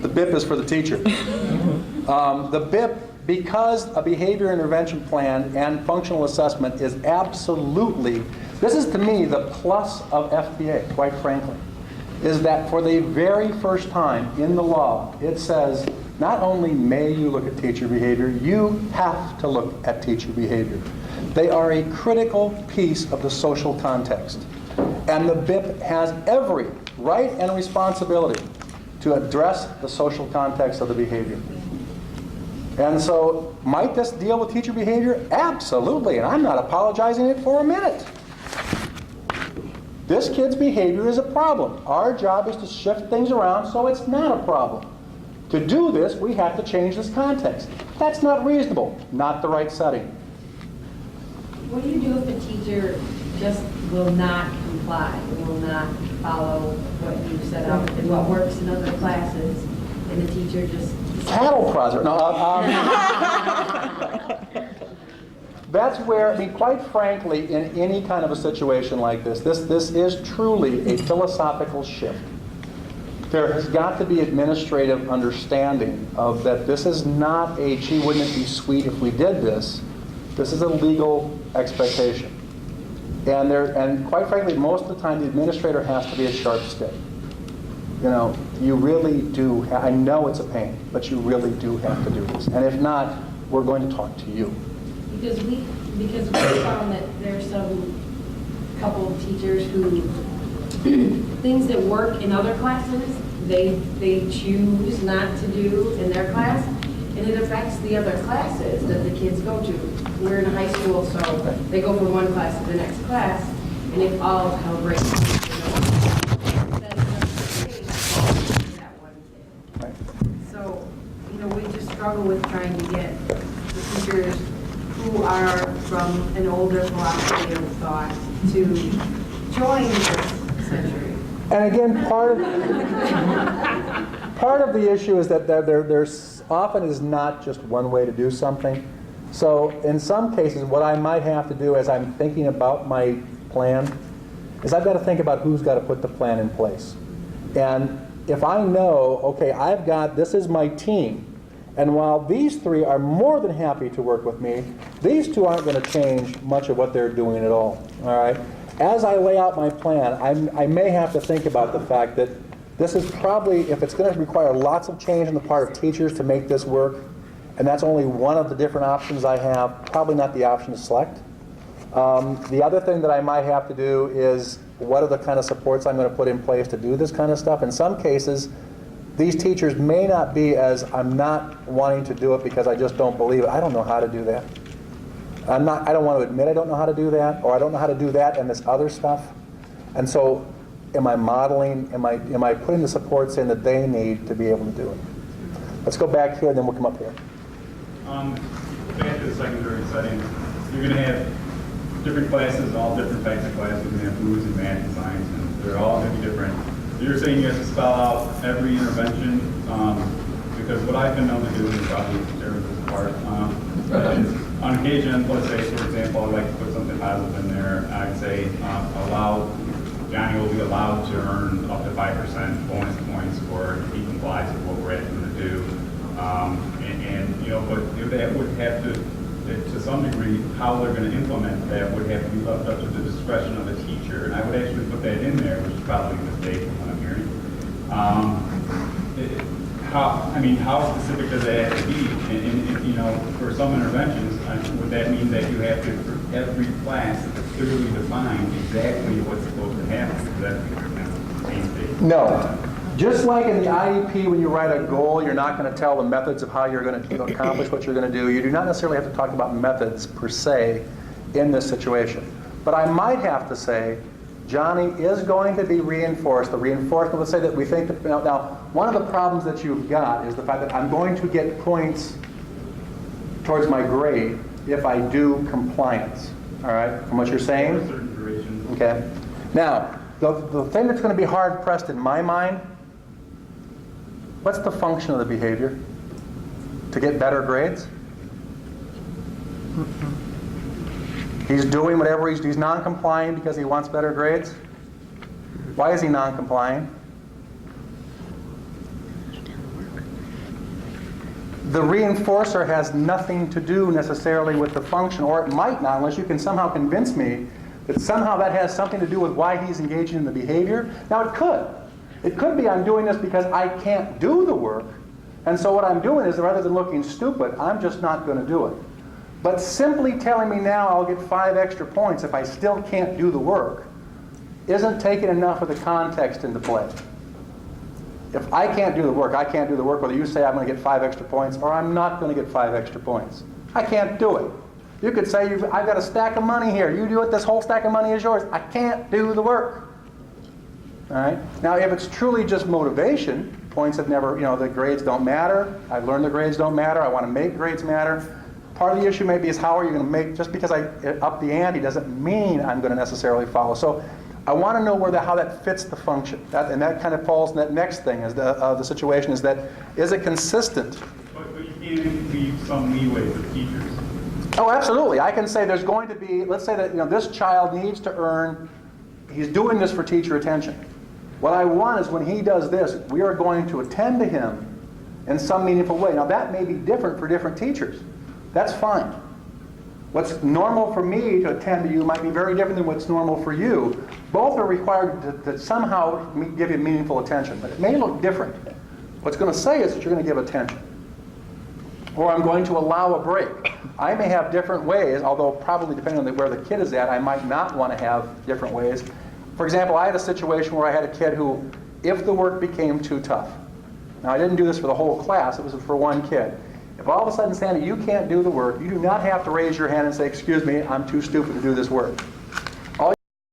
The BIP is for the teacher. The BIP, because a behavior intervention plan and functional assessment is absolutely, this is to me the plus of FBA, quite frankly, is that for the very first time in the law, it says not only may you look at teacher behavior, you have to look at teacher behavior. They are a critical piece of the social context. And the BIP has every right and responsibility to address the social context of the behavior. And so, might this deal with teacher behavior? Absolutely, and I'm not apologizing it for a minute. This kid's behavior is a problem. Our job is to shift things around so it's not a problem. To do this, we have to change this context. That's not reasonable, not the right setting. What do you do if the teacher just will not comply, will not follow what you set out and what works in other classes, and the teacher just... Cattle prod. No, that's where, I mean, quite frankly, in any kind of a situation like this is truly a philosophical shift. There has got to be administrative understanding of that this is not a, gee, wouldn't it be sweet if we did this? This is a legal expectation. And quite frankly, most of the time, the administrator has to be a sharp stick. You know, you really do, I know it's a pain, but you really do have to do this. And if not, we're going to talk to you. Because we found that there's some couple of teachers who, things that work in other classes, they choose not to do in their class, and it affects the other classes that the kids go to. We're in a high school, so they go from one class to the next class, and if all hell breaks loose, that one kid. Right. So, we just struggle with trying to get the teachers who are from an older philosophy of thought to join this century. And again, part of the issue is that there's often is not just one way to do something. So in some cases, what I might have to do as I'm thinking about my plan is I've got to think about who's got to put the plan in place. And if I know, okay, this is my team, and while these three are more than happy to work with me, these two aren't going to change much of what they're doing at all right? As I lay out my plan, I may have to think about the fact that this is probably, if it's going to require lots of change on the part of teachers to make this work, and that's only one of the different options I have, probably not the option to select. The other thing that I might have to do is what are the kind of supports I'm going to put in place to do this kind of stuff. In some cases, these teachers may not be as, I'm not wanting to do it because I just don't believe it. I don't know how to do that. I don't want to admit I don't know how to do that, or I don't know how to do that and this other stuff. And so am I modeling, am I putting the supports in that they need to be able to do it? Let's go back here and then we'll come up here. Back to the secondary setting, you're going to have different classes, all different types of classes. You're going to have blues and math and science, and they're all going to be different. So you're saying you have to spell out every intervention, because what I've been known to do, and probably Sarah this part, is on occasion, let's say, for example, I'd like to put something positive in there. I'd say Johnny will be allowed to earn up to 5% bonus points for if he complies with what we're asking him to do. But that would have to some degree, how they're going to implement that would have to be left up to the discretion of the teacher. And I would actually put that in there, which is probably a mistake from what I'm hearing. How specific does that have to be? And for some interventions, would that mean that you have to, for every class, clearly define exactly what's supposed to happen? Is that No. Just like in the IEP, when you write a goal, you're not going to tell the methods of how you're going to accomplish what you're going to do. You do not necessarily have to talk about methods per se in this situation. But I might have to say, Johnny is going to be reinforced. The reinforcement, let's say that we think that, now one of the problems that you've got is the fact that I'm going to get points towards my grade if I do compliance, all right, from what you're saying? For a certain duration. Okay. Now, the thing that's going to be hard pressed in my mind, what's the function of the behavior? To get better grades? He's doing whatever he's non-complying because he wants better grades? Why is he non-complying? The reinforcer has nothing to do necessarily with the function, or it might not, unless you can somehow convince me that somehow that has something to do with why he's engaging in the behavior. Now it could. It could be I'm doing this because I can't do the work, and so what I'm doing is rather than looking stupid, I'm just not going to do it. But simply telling me now I'll get 5 extra points if I still can't do the work isn't taking enough of the context into play. If I can't do the work, I can't do the work whether you say I'm going to get 5 extra points or I'm not going to get 5 extra points. I can't do it. You could say, I've got a stack of money here. You do it, this whole stack of money is yours. I can't do the work. All right? Now, if it's truly just motivation, points have never, the grades don't matter. I've learned the grades don't matter. I want to make grades matter. Part of the issue maybe is how are you going to make, just because I up the ante doesn't mean I'm going to necessarily follow. So I want to know how that fits the function. And that kind of falls in that next thing, is the situation is that, is it consistent? But you can leave some leeway for teachers. Oh, absolutely. I can say there's going to be, let's say that this child needs to earn, he's doing this for teacher attention. What I want is when he does this, we are going to attend to him in some meaningful way. Now that may be different for different teachers. That's fine. What's normal for me to attend to you might be very different than what's normal for you. Both are required to somehow give you meaningful attention, but it may look different. What's going to say is that you're going to give attention. Or I'm going to allow a break. I may have different ways, although probably depending on where the kid is at, I might not want to have different ways. For example, I had a situation where I had a kid who, if the work became too tough, now I didn't do this for the whole class, it was for one kid. If all of a sudden, Sandy, you can't do the work, you do not have to raise your hand and say, excuse me, I'm too stupid to do this work.